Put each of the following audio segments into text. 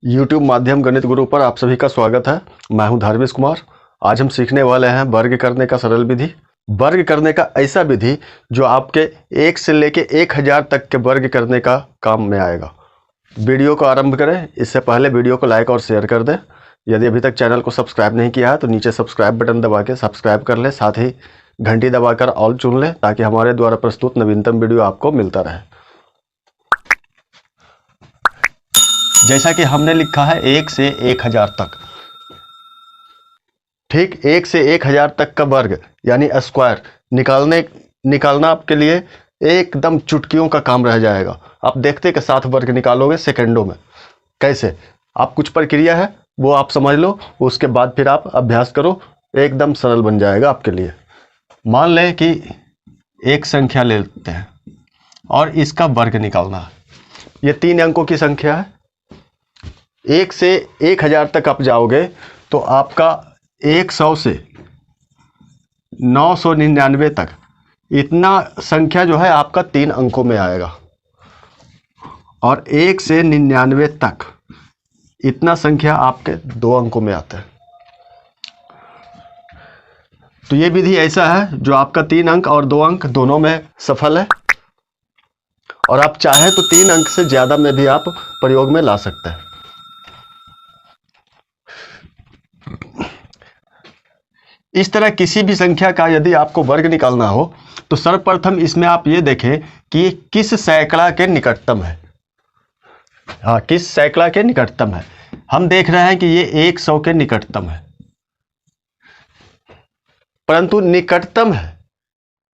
YouTube माध्यम गणित गुरु पर आप सभी का स्वागत है। मैं हूं धर्मेश कुमार। आज हम सीखने वाले हैं वर्ग करने का सरल विधि। वर्ग करने का ऐसा विधि जो आपके 1 से लेके 1000 तक के वर्ग करने का काम में आएगा। वीडियो को आरंभ करें इससे पहले वीडियो को लाइक और शेयर कर दें। यदि अभी तक चैनल को सब्सक्राइब नहीं किया है तो नीचे सब्सक्राइब बटन दबा के सब्सक्राइब कर लें, साथ ही घंटी दबाकर ऑल चुन लें ताकि हमारे द्वारा प्रस्तुत नवीनतम वीडियो आपको मिलता रहे। जैसा कि हमने लिखा है 1 से 1000 तक, ठीक 1 से 1000 तक का वर्ग यानी स्क्वायर निकालना आपके लिए एकदम चुटकियों का काम रह जाएगा। आप देखते के साथ वर्ग निकालोगे सेकंडों में। कैसे? आप कुछ प्रक्रिया है वो आप समझ लो, उसके बाद फिर आप अभ्यास करो, एकदम सरल बन जाएगा आपके लिए। मान लें कि एक संख्या ले लेते हैं और इसका वर्ग निकालना है। ये 3 अंकों की संख्या है। 1 से 1000 तक आप जाओगे तो आपका 100 से 999 तक इतना संख्या जो है आपका 3 अंकों में आएगा, और 1 से 99 तक इतना संख्या आपके 2 अंकों में आता है। तो ये विधि ऐसा है जो आपका 3 अंक और 2 अंक दोनों में सफल है, और आप चाहे तो 3 अंक से ज्यादा में भी आप प्रयोग में ला सकते हैं। इस तरह किसी भी संख्या का यदि आपको वर्ग निकालना हो तो सर्वप्रथम इसमें आप ये देखें कि ये किस सैकड़ा के निकटतम है। हाँ, किस सैकड़ा के निकटतम है। हम देख रहे हैं कि ये 100 के निकटतम है, परंतु निकटतम है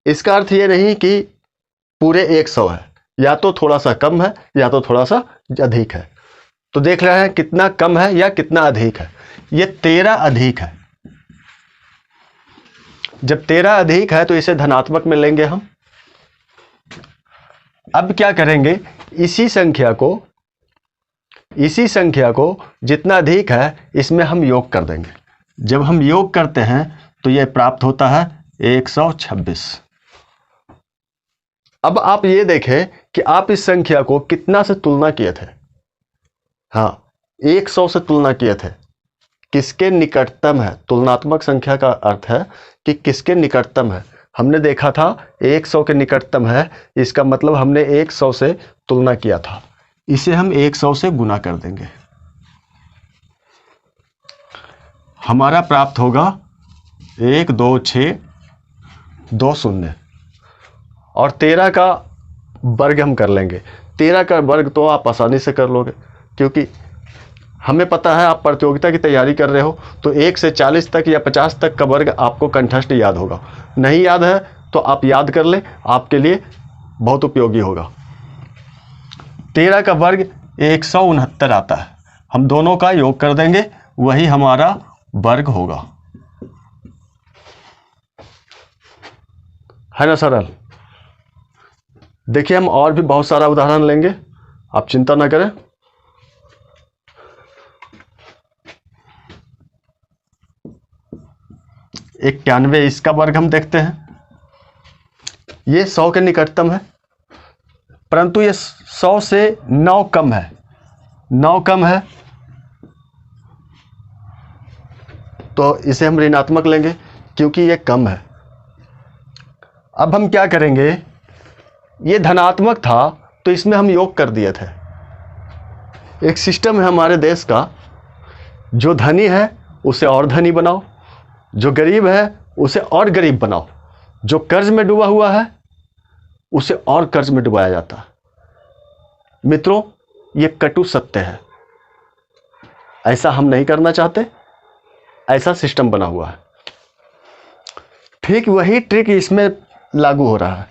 इसका अर्थ ये नहीं कि पूरे 100 है, या तो थोड़ा सा कम है या तो थोड़ा सा अधिक है। तो देख रहे हैं कितना कम है या कितना अधिक है। ये 13 अधिक है। जब 13 अधिक है तो इसे धनात्मक में लेंगे हम। अब क्या करेंगे, इसी संख्या को जितना अधिक है इसमें हम योग कर देंगे। जब हम योग करते हैं तो यह प्राप्त होता है 126। अब आप ये देखें कि आप इस संख्या को कितना से तुलना किए थे। हाँ, 100 से तुलना किए थे। किसके निकटतम है? तुलनात्मक संख्या का अर्थ है कि किसके निकटतम है। हमने देखा था 100 के निकटतम है, इसका मतलब हमने 100 से तुलना किया था। इसे हम 100 से गुना कर देंगे, हमारा प्राप्त होगा 12620, और 13 का वर्ग हम कर लेंगे। 13 का वर्ग तो आप आसानी से कर लोगे, क्योंकि हमें पता है आप प्रतियोगिता की तैयारी कर रहे हो तो 1 से 40 तक या 50 तक का वर्ग आपको कंठस्थ याद होगा। नहीं याद है तो आप याद कर ले, आपके लिए बहुत उपयोगी होगा। 13 का वर्ग 169 आता है। हम दोनों का योग कर देंगे, वही हमारा वर्ग होगा। है ना सरल? देखिए हम और भी बहुत सारा उदाहरण लेंगे, आप चिंता ना करें। 91 इसका वर्ग हम देखते हैं। ये 100 के निकटतम है, परंतु ये 100 से 9 कम है। 9 कम है तो इसे हम ऋणात्मक लेंगे क्योंकि ये कम है। अब हम क्या करेंगे, ये धनात्मक था तो इसमें हम योग कर दिए थे। एक सिस्टम है हमारे देश का, जो धनी है उसे और धनी बनाओ, जो गरीब है उसे और गरीब बनाओ, जो कर्ज में डूबा हुआ है उसे और कर्ज में डुबाया जाता है। मित्रों, ये कटु सत्य है। ऐसा हम नहीं करना चाहते, ऐसा सिस्टम बना हुआ है। ठीक वही ट्रिक इसमें लागू हो रहा है।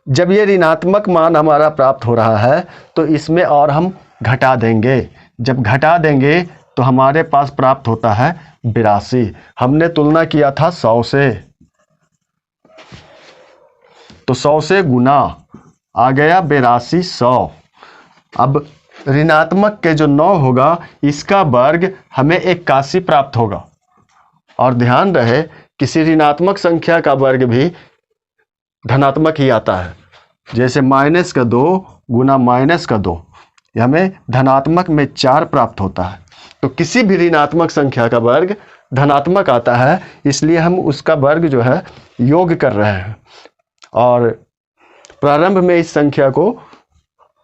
जब ये ऋणात्मक मान हमारा प्राप्त हो रहा है तो इसमें और हम घटा देंगे। जब घटा देंगे तो हमारे पास प्राप्त होता है 82। हमने तुलना किया था 100 से, तो 100 से गुना आ गया 8200। अब ऋणात्मक के जो 9 होगा इसका वर्ग हमें 81 प्राप्त होगा। और ध्यान रहे किसी ऋणात्मक संख्या का वर्ग भी धनात्मक ही आता है। जैसे -2 गुना -2, हमें धनात्मक में 4 प्राप्त होता है। तो किसी भी ऋणात्मक संख्या का वर्ग धनात्मक आता है, इसलिए हम उसका वर्ग जो है योग कर रहे हैं। और प्रारंभ में इस संख्या को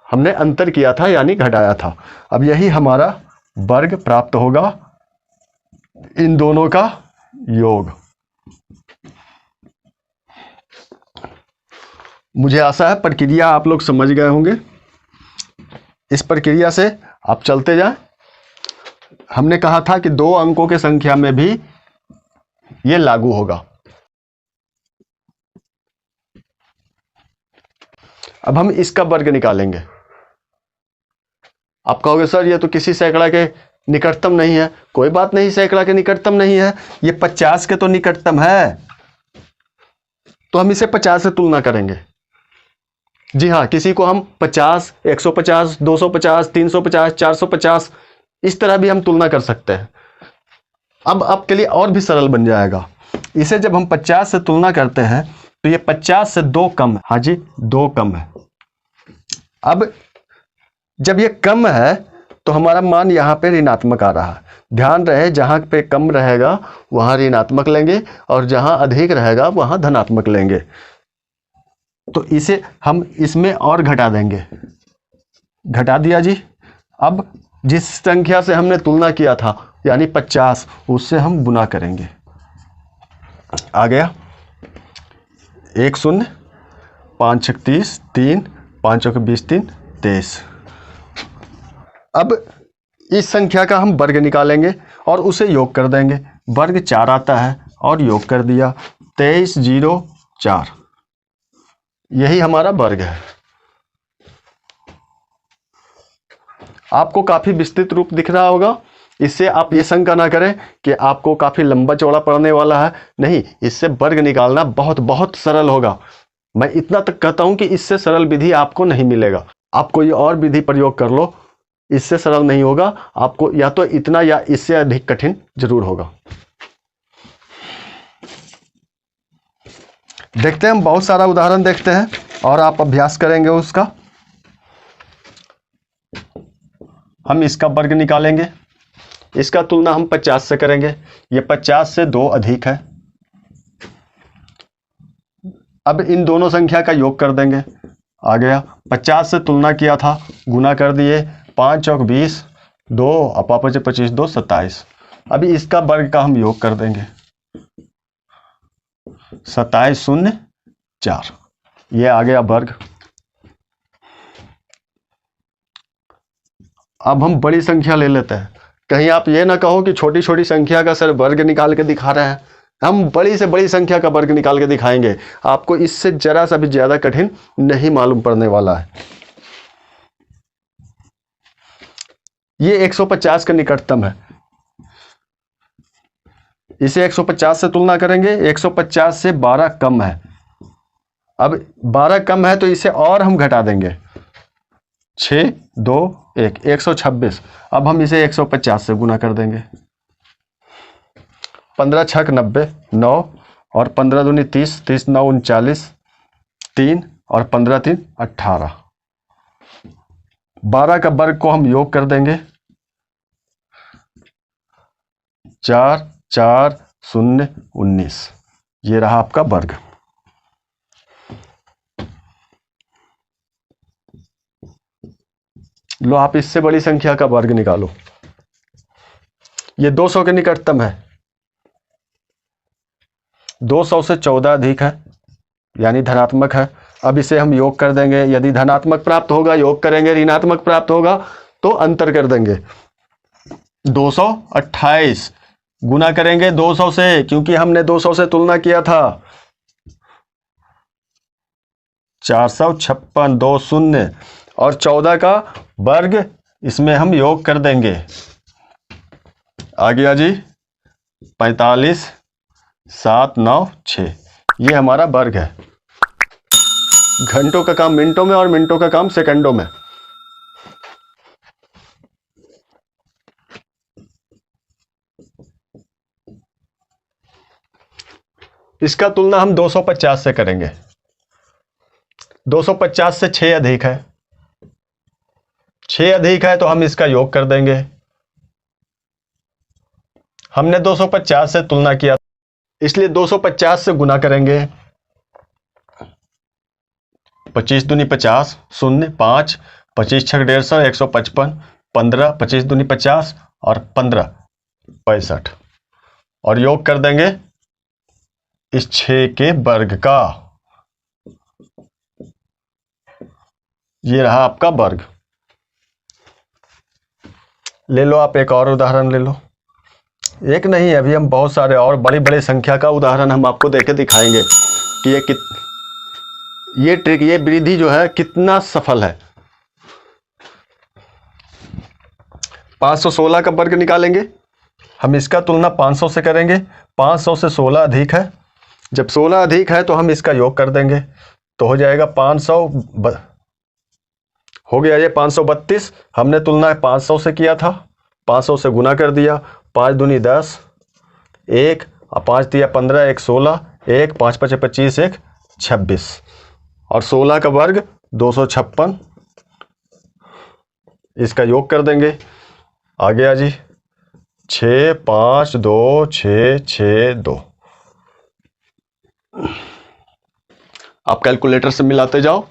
हमने अंतर किया था, यानी घटाया था। अब यही हमारा वर्ग प्राप्त होगा, इन दोनों का योग। मुझे आशा है प्रक्रिया आप लोग समझ गए होंगे। इस प्रक्रिया से आप चलते जाएं। हमने कहा था कि 2 अंकों के संख्या में भी ये लागू होगा। अब हम इसका वर्ग निकालेंगे। आप कहोगे सर ये तो किसी सैकड़ा के निकटतम नहीं है। कोई बात नहीं, सैकड़ा के निकटतम नहीं है, ये 50 के तो निकटतम है, तो हम इसे 50 से तुलना करेंगे। जी हाँ, किसी को हम 50, 150, 250, 350, 450 इस तरह भी हम तुलना कर सकते हैं। अब आपके लिए और भी सरल बन जाएगा। इसे जब हम 50 से तुलना करते हैं तो ये 50 से 2 कम है। हाँ जी, 2 कम है। अब जब ये कम है तो हमारा मान यहाँ पे ऋणात्मक आ रहा है। ध्यान रहे, जहाँ पे कम रहेगा वहाँ ऋणात्मक लेंगे और जहाँ अधिक रहेगा वहाँ धनात्मक लेंगे। तो इसे हम इसमें और घटा देंगे। घटा दिया जी। अब जिस संख्या से हमने तुलना किया था यानी 50, उससे हम गुना करेंगे। आ गया 1 0 5 6 30 3 5 चौके 20 3 23। अब इस संख्या का हम वर्ग निकालेंगे और उसे योग कर देंगे। वर्ग 4 आता है और योग कर दिया 23 0 4। यही हमारा वर्ग है। आपको काफी विस्तृत रूप दिख रहा होगा। इससे आप ये शंका ना करें कि आपको काफी लंबा चौड़ा पड़ने वाला है। नहीं, इससे वर्ग निकालना बहुत बहुत सरल होगा। मैं इतना तक कहता हूं कि इससे सरल विधि आपको नहीं मिलेगा। आप कोई और विधि प्रयोग कर लो, इससे सरल नहीं होगा। आपको या तो इतना या इससे अधिक कठिन जरूर होगा। देखते हैं, हम बहुत सारा उदाहरण देखते हैं और आप अभ्यास करेंगे उसका। हम इसका वर्ग निकालेंगे। इसका तुलना हम 50 से करेंगे। ये 50 से 2 अधिक है। अब इन दोनों संख्या का योग कर देंगे। आ गया 50 से तुलना किया था, गुना कर दिए 5 चौक 20, 2 अपापच 25 2 27। अभी इसका वर्ग का हम योग कर देंगे 27 0 4। ये आ गया वर्ग। अब हम बड़ी संख्या ले लेते हैं। कहीं आप ये ना कहो कि छोटी छोटी संख्या का सर वर्ग निकाल के दिखा रहे हैं। हम बड़ी से बड़ी संख्या का वर्ग निकाल के दिखाएंगे। आपको इससे जरा सा भी ज्यादा कठिन नहीं मालूम पड़ने वाला है। ये 150 का निकटतम है। इसे 150 से तुलना करेंगे। 150 से 12 कम है। अब 12 कम है तो इसे और हम घटा देंगे 6 2 1 126। अब हम इसे 150 से गुना कर देंगे। 15 छक 90 9 और 15 दूनी 30 30 9 39 3 और 15 3 18। 12 का वर्ग को हम योग कर देंगे 4 4 0 19। ये रहा आपका वर्ग। लो, आप इससे बड़ी संख्या का वर्ग निकालो। ये 200 के निकटतम है। 200 से 14 अधिक है, यानी धनात्मक है। अब इसे हम योग कर देंगे। यदि धनात्मक प्राप्त होगा योग करेंगे, ऋणात्मक प्राप्त होगा तो अंतर कर देंगे। 228 गुना करेंगे 200 से, क्योंकि हमने 200 से तुलना किया था। 456 2 0 और 14 का वर्ग इसमें हम योग कर देंगे। आ गया जी 45 7 9 6। ये हमारा वर्ग है। घंटों का काम मिनटों में और मिनटों का काम सेकंडों में। इसका तुलना हम 250 से करेंगे। 250 से 6 अधिक है। 6 अधिक है तो हम इसका योग कर देंगे। हमने 250 से तुलना किया, इसलिए 250 से गुना करेंगे। 25 दूनी 50, 0, 5, 25 छक 150, 155, 15, 25 दूनी 50 और 15 65, और योग कर देंगे इस 6 के वर्ग का। ये रहा आपका वर्ग। ले लो आप एक और उदाहरण ले लो। एक नहीं, अभी हम बहुत सारे और बड़ी बड़ी संख्या का उदाहरण हम आपको देके दिखाएंगे कि ये ट्रिक, ये विधि जो है कितना सफल है। 516 का वर्ग निकालेंगे, हम इसका तुलना 500 से करेंगे। 500 से 16 अधिक है, जब 16 अधिक है तो हम इसका योग कर देंगे, तो हो जाएगा 500, हो गया ये 532। हमने तुलना 500 से किया था, 500 से गुना कर दिया। 5 दूनी 10, 1 और 5 दिया 15, 1 16, 1 5 5 25, 1 26, और 16 का वर्ग 256, इसका योग कर देंगे। आ गया जी 6 5 2 6 6 2। आप कैलकुलेटर से मिलाते जाओ,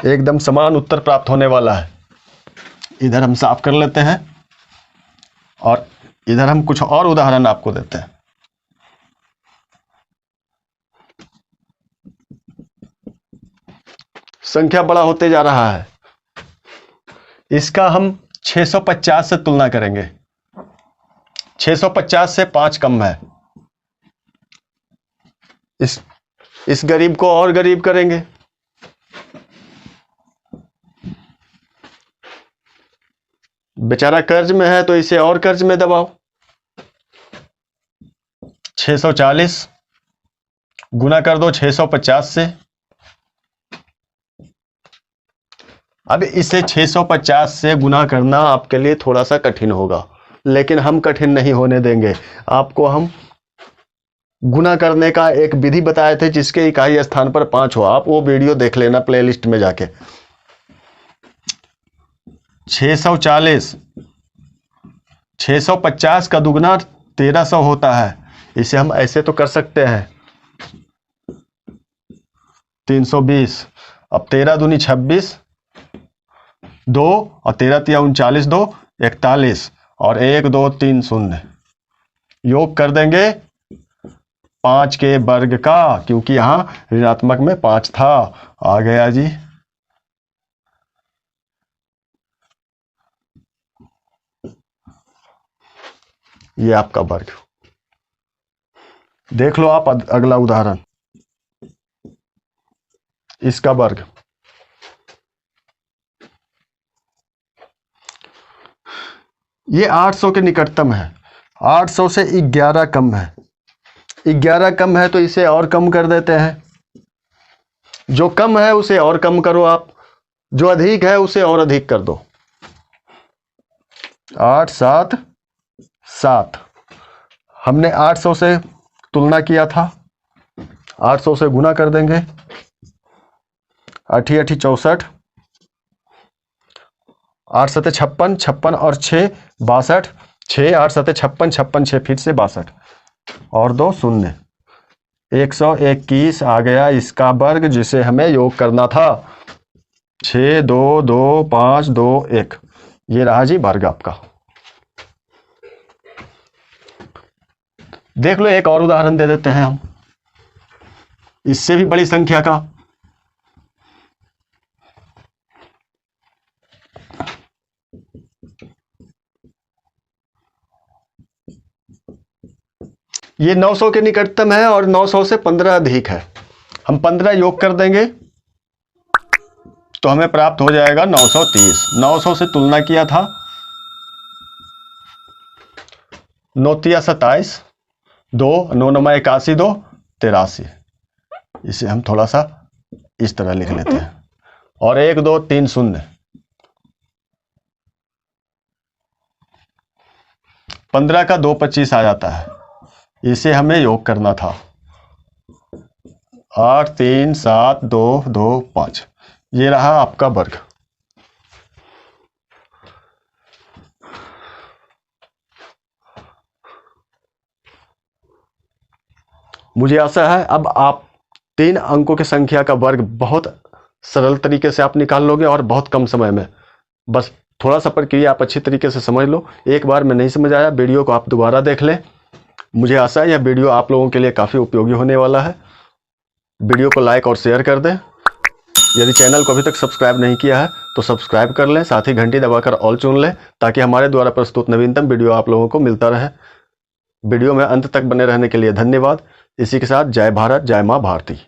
एकदम समान उत्तर प्राप्त होने वाला है। इधर हम साफ कर लेते हैं और इधर हम कुछ और उदाहरण आपको देते हैं। संख्या बड़ा होते जा रहा है, इसका हम 650 से तुलना करेंगे। 650 से 5 कम है, इस गरीब को और गरीब करेंगे। बेचारा कर्ज में है तो इसे और कर्ज में दबाओ। 640 गुना कर दो 650 से। अब इसे 650 से गुना करना आपके लिए थोड़ा सा कठिन होगा, लेकिन हम कठिन नहीं होने देंगे। आपको हम गुना करने का एक विधि बताए थे जिसके इकाई स्थान पर 5 हो, आप वो वीडियो देख लेना प्लेलिस्ट में जाके। 640, 650 का दुगना 1300 होता है। इसे हम ऐसे तो कर सकते हैं 320। अब 13 दूनी 26, 2 और 13 तिया 39, 2 41 और 1 2 3 0, योग कर देंगे 5 के वर्ग का, क्योंकि यहां ऋणात्मक में 5 था। आ गया जी ये आपका वर्ग। देख लो आप अगला उदाहरण, इसका वर्ग। ये 800 के निकटतम है, 800 से 11 कम है। 11 कम है तो इसे और कम कर देते हैं। जो कम है उसे और कम करो आप, जो अधिक है उसे और अधिक कर दो। 8 7 7, हमने 800 से तुलना किया था, 800 से गुना कर देंगे। 8 8 64, 8 7 56, 56 और 6 62, 6 8 7 56, 56 6 फिर से 62 और 2 0, 121 आ गया इसका वर्ग, जिसे हमें योग करना था। 6 2 2 5 2 1, ये रहा जी वर्ग आपका। देख लो एक और उदाहरण दे देते हैं हम, इससे भी बड़ी संख्या का। ये 900 के निकटतम है और 900 से 15 अधिक है। हम 15 योग कर देंगे तो हमें प्राप्त हो जाएगा 930। 900 से तुलना किया था, 9 तिया 27, 2 9 9 81, 2 83। इसे हम थोड़ा सा इस तरह लिख लेते हैं, और 1 2 3 0। 15 का 2 25 आ जाता है, इसे हमें योग करना था। 8 3 7 2 2 5, ये रहा आपका वर्ग। मुझे आशा है अब आप 3 अंकों की संख्या का वर्ग बहुत सरल तरीके से आप निकाल लोगे और बहुत कम समय में। बस थोड़ा सा प्रक्रिया आप अच्छी तरीके से समझ लो। एक बार में नहीं समझ आया, वीडियो को आप दोबारा देख लें। मुझे आशा है यह वीडियो आप लोगों के लिए काफ़ी उपयोगी होने वाला है। वीडियो को लाइक और शेयर कर दें। यदि चैनल को अभी तक सब्सक्राइब नहीं किया है तो सब्सक्राइब कर लें, साथ ही घंटी दबाकर ऑल चुन लें ताकि हमारे द्वारा प्रस्तुत नवीनतम वीडियो आप लोगों को मिलता रहे। वीडियो में अंत तक बने रहने के लिए धन्यवाद। इसी के साथ जय भारत, जय माँ भारती।